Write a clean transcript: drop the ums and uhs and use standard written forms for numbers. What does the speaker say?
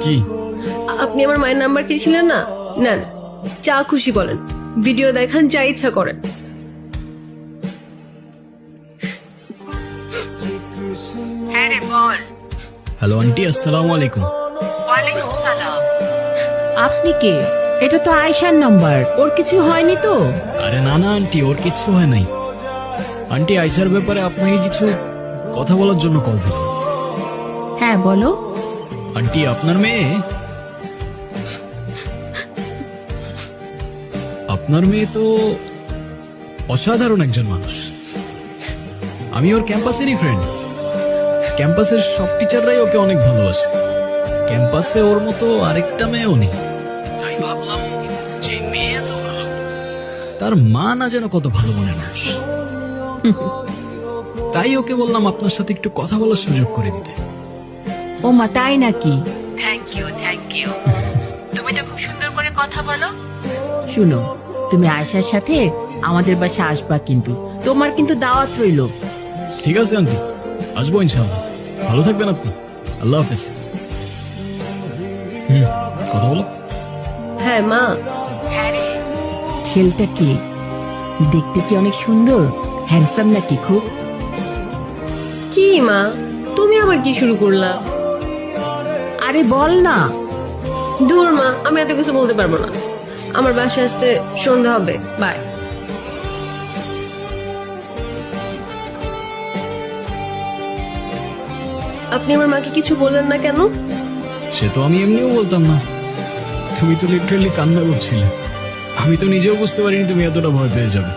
কি? আপনি আমার মায়ের নাম্বার চেয়েছিলেন না, নেন, যা খুশি বলেন, ভিডিও দেখান, যা ইচ্ছা করেন। হ্যাঁ রে বল। হ্যালো আন্টি, আসসালামু আলাইকুম। ওয়ালাইকুম সালাম। আপনি কে? এটা তো আয়েশার নাম্বার, ওর কিছু হয়নি তো? আরে না না আন্টি, ওর কিচ্ছু হয় নাই। আন্টি, আয়শার ব্যাপারে আপনাকে কিছু কথা বলার জন্য কল দিলাম। হ্যাঁ বলো। আন্টি, আপনার মেয়ে তো অসাধারণ একজন মানুষ। আমি ওর ক্যাম্পাসেরই ফ্রেন্ড। ক্যাম্পাসের সব টিচাররাই ওকে অনেক ভালোবাসে। ক্যাম্পাসে ওর মতো আরেকটা মেয়েও নেই। তাই ভাবলাম, যে মেয়ে এত ভালো, তার মা না যেন কত ভালো মনের মানুষ। তাই ওকে বললাম আপনার সাথে একটু কথা বলার সুযোগ করে দিতে। ও মা, তাই নাকি? Thank you, thank you. তুমি তো খুব সুন্দর করে কথা বলো। শুনো, তুমি আয়েশার সাথে আমাদের বাসায় আসবা, কিন্তু তোমার কিন্তু দাওয়াত রইলো। ঠিক আছে আন্টি, আসবো ইনশাআল্লাহ। ভালো থাকবেন আপনি। আল্লাহ হাফেজ। কথা বলো। হ্যাঁ মা। হ্যাঁ রে, ছেলেটা কি দেখতে, কি অনেক সুন্দর, হ্যান্ডসাম নাকি খুব? কি মা, তুমি আবার কি শুরু করলা? আরে বল না। দূর মা, আমি এত কিছু বলতে পারবো না। আমার বাসায় আসতে সন্ধ্যা হবে, বাই। আপনি আমার মাকে কিছু বললেন না কেন? সে তো আমি এমনিও বলতাম না। তুমি তো লিটারালি কান্না করছিলে। আমি তো নিজেও বুঝতে পারিনি তুমি এতটা ভয় পেয়ে যাবে।